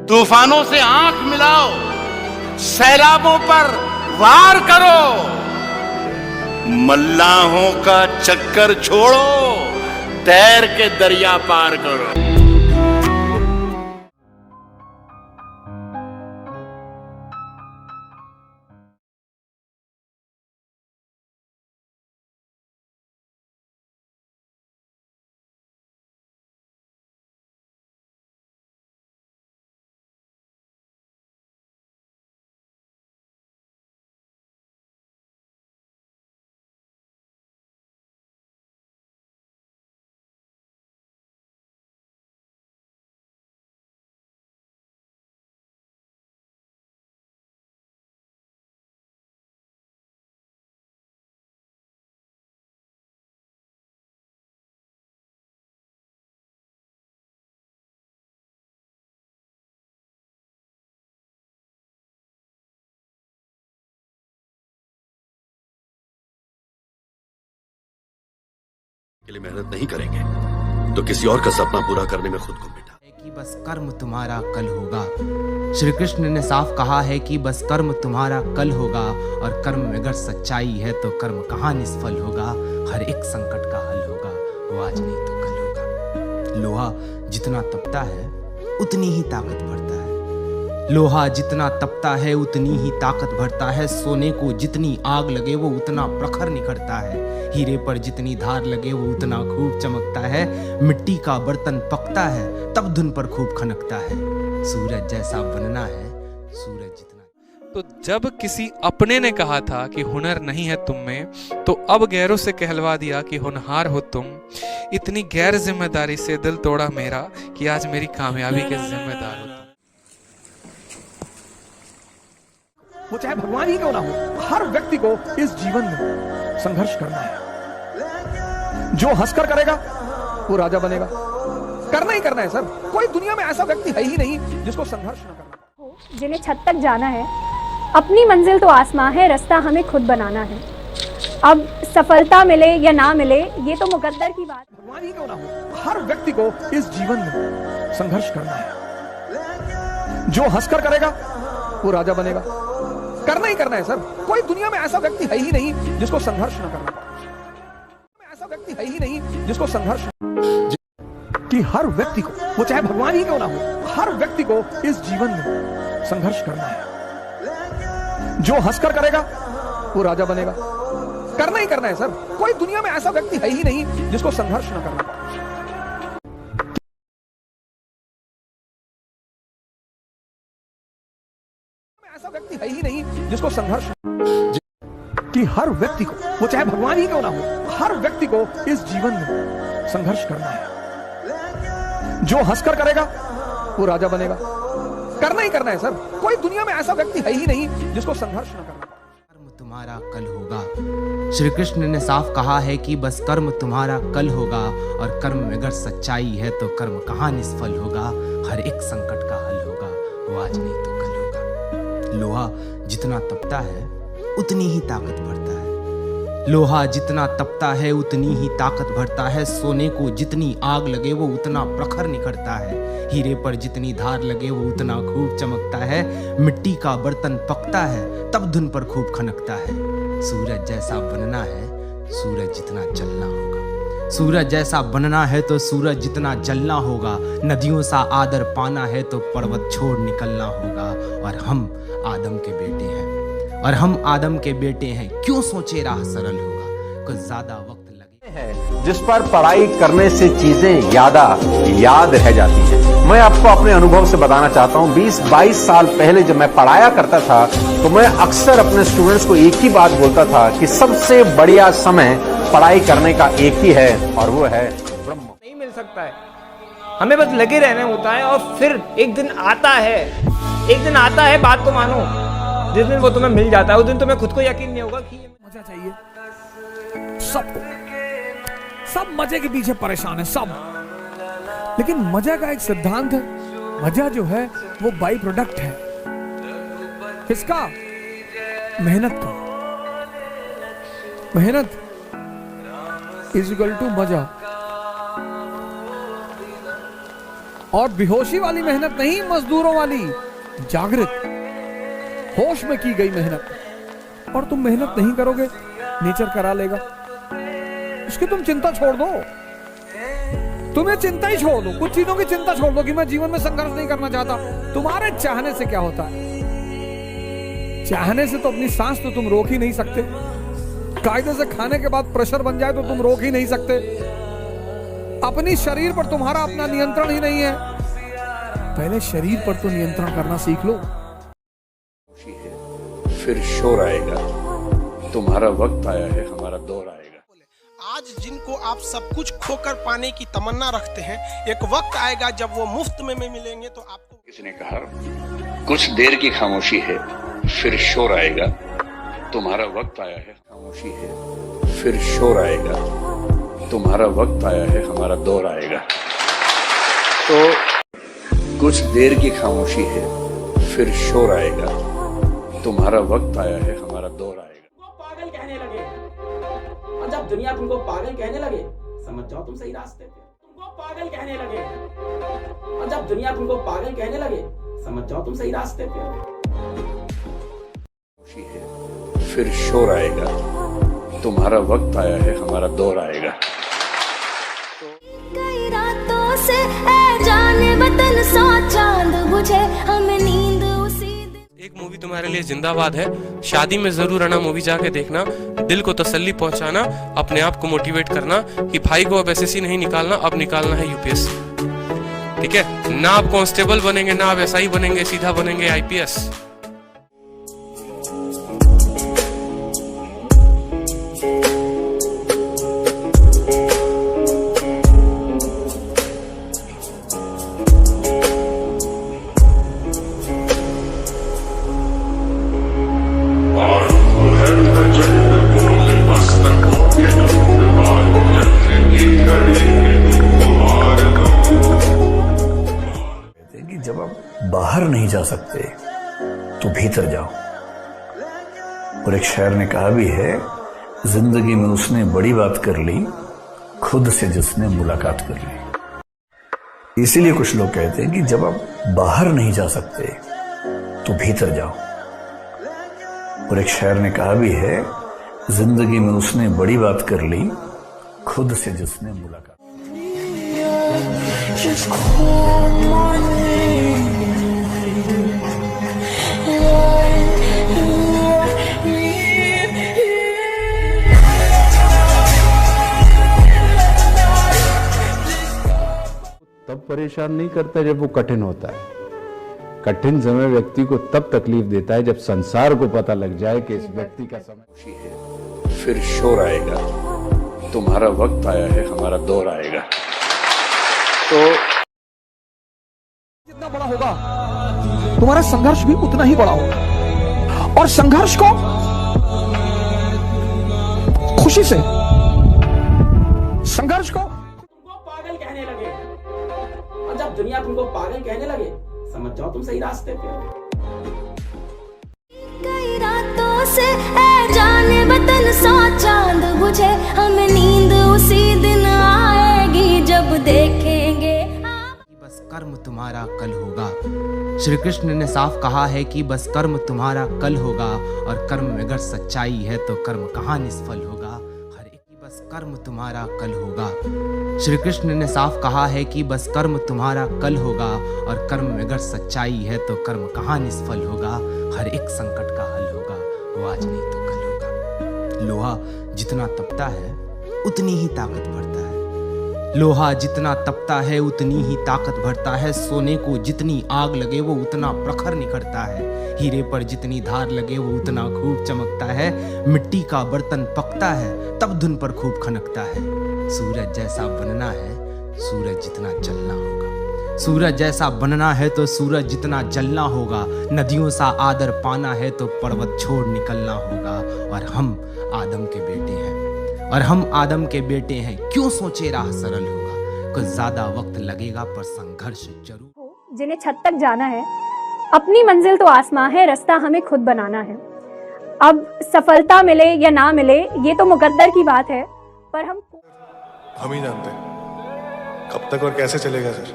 तूफानों से आंख मिलाओ, सैलाबों पर वार करो, मल्लाहों का चक्कर छोड़ो, तैर के दरिया पार करो। के लिए मेहनत नहीं करेंगे तो किसी और का सपना पूरा करने में खुद को मिटा कि बस कर्म तुम्हारा कल होगा। श्री कृष्ण ने साफ कहा है कि बस कर्म तुम्हारा कल होगा, और कर्म में अगर सच्चाई है तो कर्म कहाँ निष्फल होगा। हर एक संकट का हल होगा, वो आज नहीं तो कल होगा। लोहा जितना तपता है उतनी ही ताकत भरता है। लोहा जितना तपता है उतनी ही ताकत भरता है। सोने को जितनी आग लगे वो उतना प्रखर निखरता है। हीरे पर जितनी धार लगे वो उतना खूब चमकता है। मिट्टी का बर्तन पकता है तब धुन पर खूब खनकता है। सूरज जैसा बनना है, सूरज जितना। तो जब किसी अपने ने कहा था कि हुनर नहीं है तुम में, तो अब गैरों से कहलवा दिया कि होनहार हो तुम। इतनी गैर जिम्मेदारी से दिल तोड़ा मेरा कि आज मेरी कामयाबी के जिम्मेदार हो तुम। वो चाहे भगवान ही क्यों ना हो, हर व्यक्ति को इस जीवन में संघर्ष करना है। जो हंसकर करेगा वो राजा बनेगा। करना ही करना है सर। कोई दुनिया में ऐसा व्यक्ति है ही नहीं जिसको संघर्ष ना करना हो। जिन्हें छत तक जाना है, अपनी मंजिल तो आसमां है, रास्ता हमें खुद बनाना है। अब सफलता मिले या ना मिले ये तो मुकद्दर की बात। भगवान ही क्यों ना हो, हर व्यक्ति को इस जीवन में संघर्ष करना है। जो हंसकर करेगा वो राजा बनेगा। करना ही करना है सर। कोई दुनिया में ऐसा व्यक्ति है ही नहीं जिसको संघर्ष ना करना। ऐसा व्यक्ति है ही नहीं जिसको संघर्ष कि हर व्यक्ति को, वो चाहे भगवान ही क्यों ना हो, हर व्यक्ति को इस जीवन में संघर्ष करना है। जो हंसकर करेगा वो राजा बनेगा। करना ही करना है सर। कोई दुनिया में ऐसा व्यक्ति है ही नहीं जिसको संघर्ष ना करना। ऐसा व्यक्ति है ही नहीं जिसको संघर्ष कि हर व्यक्ति को, वो चाहे भगवान ही क्यों ना हो, हर व्यक्ति को इस जीवन में संघर्ष करना है। जो हंसकर करेगा वो राजा बनेगा। करना ही करना है सर। कोई दुनिया में ऐसा व्यक्ति है ही नहीं जिसको संघर्ष ना करना। कर्म तुम्हारा कल होगा। श्री कृष्ण ने साफ कहा है कि बस कर्म तुम्हारा कल होगा, और कर्म में अगर सच्चाई है तो कर्म कहाँ निष्फल होगा। हर एक संकट का हल होगा, वो आज नहीं तो कल होगा। लोहा जितना तपता है उतनी ही ताकत भरता है। लोहा जितना तपता है उतनी ही ताकत भरता है। सोने को जितनी आग लगे वो उतना प्रखर निखरता है। हीरे पर जितनी धार लगे वो उतना खूब चमकता है। मिट्टी का बर्तन पकता है तब धुन पर खूब खनकता है। सूरज जैसा बनना है, सूरज जितना जलना होगा। सूरज जैसा बनना है तो सूरज जितना जलना होगा। नदियों सा आदर पाना है तो पर्वत छोड़ निकलना होगा। और हम आदम के बेटे हैं, और हम आदम के बेटे हैं, क्यों सोचे राह सरल होगा। कुछ ज्यादा वक्त लगे जिस पर पढ़ाई करने से चीजें याद रह जाती हैं। मैं आपको अपने अनुभव से बताना चाहता हूं, 20-22 साल पहले जब मैं पढ़ाया करता था तो मैं अक्सर अपने स्टूडेंट्स को एक ही बात बोलता था कि सबसे बढ़िया समय पढ़ाई करने का एक ही है, और वो है ब्रह्म। नहीं मिल सकता है, हमें बस लगे रहना होता है। और फिर एक दिन आता है, बात को मानो, जिस दिन वो तुम्हें मिल जाता है उस दिन तुम्हें खुद को यकीन नहीं होगा कि मजा चाहिए सबको। सब मजे के पीछे परेशान है सब, लेकिन मजा का एक सिद्धांत है। मजा जो है वो बाई प्रोडक्ट है किसका? मेहनत का। मेहनत इज इक्वल टू मजा। और बेहोशी वाली मेहनत नहीं, मजदूरों वाली, जागृत होश में की गई मेहनत। और तुम मेहनत नहीं करोगे, नेचर करा लेगा। उसकी तुम चिंता छोड़ दो, तुम्हें चिंता ही छोड़ दो, कुछ चीजों की चिंता छोड़ दो कि मैं जीवन में संघर्ष नहीं करना चाहता। तुम्हारे चाहने से क्या होता है? चाहने से तो अपनी सांस तो तुम रोक ही नहीं सकते। कायदे से खाने के बाद प्रेशर बन जाए तो तुम रोक ही नहीं सकते। अपनी शरीर पर तुम्हारा अपना नियंत्रण ही नहीं है। पहले शरीर पर तो नियंत्रण करना सीख लो। फिर शोर आएगा, तुम्हारा वक्त आया है, हमारा दौर आएगा। आज जिनको आप सब कुछ खोकर पाने की तमन्ना रखते हैं, एक वक्त आएगा जब वो मुफ्त में मिलेंगे तो आपको। किसी ने कहा कुछ देर की खामोशी है, फिर शोर आएगा, तुम्हारा वक्त आया है। खामोशी है, फिर शोर आएगा, तुम्हारा वक्त आया है, हमारा दौर आएगा। तो कुछ देर की खामोशी है, फिर शोर आएगा, तुम्हारा वक्त आया है, हमारा दौर आएगा। पागल कहने लगे, और जब दुनिया तुमको पागल कहने लगे, समझ जाओ तुम सही रास्ते पे। तुमको पागल कहने लगे, और जब दुनिया तुमको पागल कहने लगे, समझ जाओ तुम सही रास्ते पे। फिर शोर आएगा, तुम्हारा वक्त आया है, हमारा दौर आएगा। कई रातों से ऐ जाने वतन सा चांद बुझे, हमें नींद उसी दिन। एक मूवी तुम्हारे लिए जिंदाबाद है, शादी में जरूर आना, मूवी जाके देखना, दिल को तसल्ली पहुंचाना, अपने आप को मोटिवेट करना कि भाई को अब एसएससी नहीं निकालना, अब निकालना है यूपीएससी। ठीक है ना? आप कांस्टेबल बनेंगे ना, आप एसआई बनेंगे, सीधा बनेंगे आईपीएस। जब आप बाहर नहीं जा सकते तो भीतर जाओ। और एक शायर ने कहा भी है, जिंदगी में उसने बड़ी बात कर ली, खुद से जिसने मुलाकात कर ली। इसीलिए कुछ लोग कहते हैं कि जब आप बाहर नहीं जा सकते तो भीतर जाओ। और एक शायर ने कहा भी है, जिंदगी में उसने बड़ी बात कर ली, खुद से जिसने मुलाकात। तब परेशान नहीं करता जब वो कठिन होता है। कठिन समय व्यक्ति को तब तकलीफ देता है जब संसार को पता लग जाए कि इस व्यक्ति का समय। फिर शोर आएगा, तुम्हारा वक्त आया है, हमारा दौर आएगा। तो जितना बड़ा होगा तुम्हारा संघर्ष भी उतना ही बड़ा होगा। और संघर्ष को खुशी से, संघर्ष को तुमको पागल कहने लगे, और जब दुनिया तुमको पागल कहने लगे, समझ जाओ तुम सही रास्ते पे। कई रातों से ऐ जाने वतन सा चांद बुझे, हमें नींद उसी दिन आएगी जब देखेंगे। बस कर्म तुम्हारा कल होगा। श्री कृष्ण ने साफ कहा है कि बस कर्म तुम्हारा कल होगा, और कर्म में अगर सच्चाई है तो कर्म कहाँ निष्फल होगा। हर एक की बस कर्म तुम्हारा कल होगा। श्री कृष्ण ने साफ कहा है कि बस कर्म तुम्हारा कल होगा, और कर्म में अगर सच्चाई है तो कर्म कहाँ निष्फल होगा। हर एक संकट का हल होगा, वो आज नहीं तो कल होगा। लोहा जितना तपता है उतनी ही ताकत भरता है। लोहा जितना तपता है उतनी ही ताकत भरता है। सोने को जितनी आग लगे वो उतना प्रखर निखरता है। हीरे पर जितनी धार लगे वो उतना खूब चमकता है। मिट्टी का बर्तन पकता है तब धुन पर खूब खनकता है। सूरज जैसा बनना है, सूरज जितना जलना होगा। सूरज जैसा बनना है तो सूरज जितना जलना होगा। नदियों सा आदर पाना है तो पर्वत छोड़ निकलना होगा। और हम आदम के बेटे हैं, और हम आदम के बेटे हैं, क्यों सोचे राह सरल होगा। कुछ ज्यादा वक्त लगेगा पर संघर्ष जरूर। जिन्हें छत तक जाना है, अपनी मंजिल तो आसमां है, रास्ता हमें खुद बनाना है। अब सफलता मिले या ना मिले ये तो मुकद्दर की बात है, पर हम ही जानते हैं कब तक और कैसे चलेगा सर।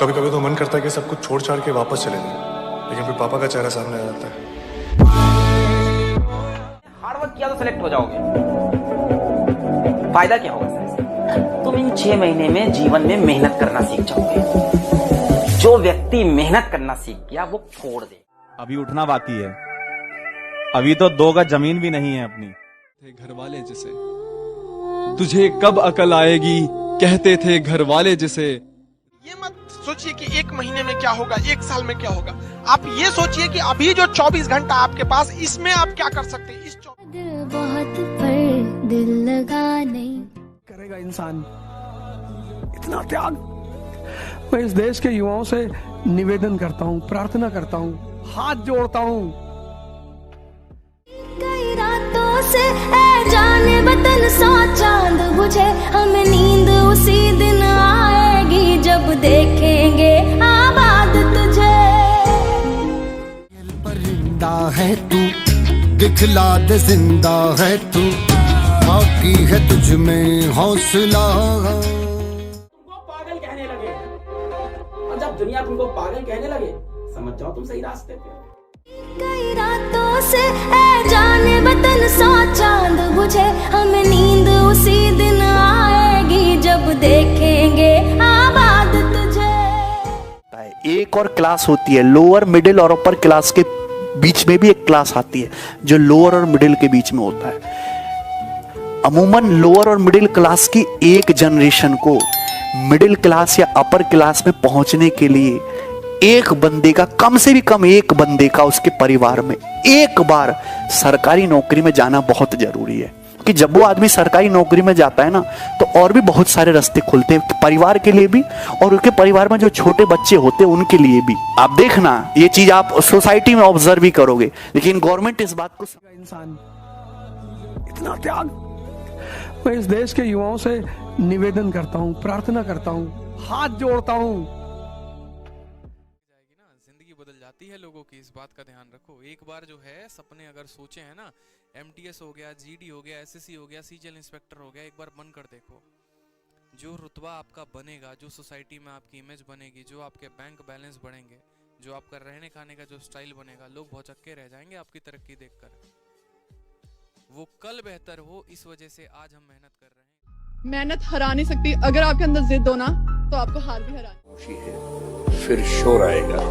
कभी कभी तो मन करता है कि सब कुछ छोड़ छाड़ के वापस चले जाएं, लेकिन फिर पापा का चेहरा सामने आ जाता है। हार्ड वर्क किया तो सिलेक्ट हो जाओगे, फायदा क्या होगा सर? तुम इन 6 महीने में जीवन में मेहनत करना सीख जाओगे। जो व्यक्ति मेहनत करना सीख गया वो छोड़ दे। अभी उठना बाकी है, अभी तो 2 गज जमीन भी नहीं है अपनी। घर वाले जिसे तुझे कब अकल आएगी, कहते थे घर वाले जिसे। ये मत सोचिए कि 1 महीने में क्या होगा, 1 साल में क्या होगा। आप ये सोचिए कि अभी जो 24 घंटा आपके पास, इसमें आप क्या कर सकते हैं। इस दिल बहुत पर दिल लगा नहीं करेगा इंसान इतना त्याग। मैं इस देश के युवाओं से निवेदन करता हूँ, प्रार्थना करता हूँ, हाथ जोड़ता हूँ। कई रातों से ऐ जाने वतन सा चांद बुझे, हमें नींद उसी दिन आएगी जब देखेंगे आबाद तुझे। परिंदा है तू, दिखला दे जिंदा है तू, बाकी है तुझ में हौसला। तुमको पागल कहने लगे, और जब दुनिया तुमको पागल कहने लगे, समझ जाओ तुम सही रास्ते पे। कई रातों से ऐ जाने वतन सा चांद बुझे, हमें नींद उसी दिन आएगी जब देखेंगे आबाद तुझे। एक और क्लास होती है लोअर मिडिल और अपर क्लास के बीच में भी एक क्लास आती है जो लोअर और मिडिल के बीच में होता है। अमूमन लोअर और मिडिल क्लास की एक जनरेशन को मिडिल क्लास या अपर क्लास में पहुंचने के लिए एक बंदे का, कम से भी कम एक बंदे का उसके परिवार में एक बार सरकारी नौकरी में जाना बहुत जरूरी है। कि जब वो आदमी सरकारी नौकरी में जाता है ना, तो और भी बहुत सारे रास्ते खुलते हैं परिवार के लिए भी, और उनके परिवार में जो छोटे बच्चे होते हैं उनके लिए भी। आप देखना, ये चीज आप सोसाइटी में ऑब्जर्व भी करोगे, लेकिन गवर्नमेंट इस बात को इंसान इतना त्याग। मैं इस देश के युवाओं से निवेदन करता हूँ, प्रार्थना करता हूँ, हाथ जोड़ता हूँ। जिंदगी बदल जाती है लोगों की, इस बात का ध्यान रखो। एक बार जो है सपने अगर सोचे हैं ना, MTS हो गया, GD हो गया, SSC हो गया, CGL इंस्पेक्टर हो गया, एक बार बन कर देखो। जो रुतबा आपका बनेगा, जो सोसाइटी में आपकी इमेज बनेगी, जो आपके बैंक बैलेंस बढ़ेंगे, जो आपका रहने खाने का जो स्टाइल बनेगा, लोग भौचक्के रह जाएंगे आपकी तरक्की देखकर। वो कल बेहतर हो, इस वजह से आज हम मेहनत कर रहे हैं। मेहनत हरा नहीं सकती, अगर आपके अंदर जिद हो ना तो आपको हार भी हरा। फिर शोर आएगा,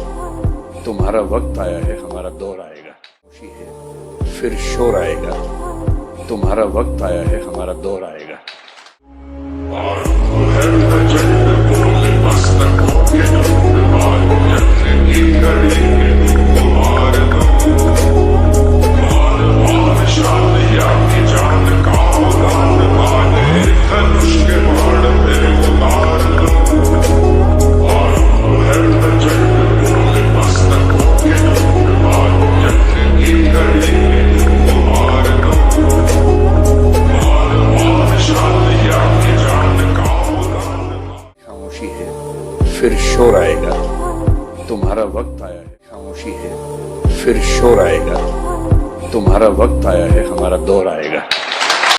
तुम्हारा वक्त आया है, हमारा दौर आएगा। खुशी है, फिर शोर आएगा, तुम्हारा वक्त आया है, हमारा दौर आएगा। फिर शोर आएगा, तुम्हारा वक्त आया है। खामोशी है, फिर शोर आएगा, तुम्हारा वक्त आया है, हमारा दौर आएगा।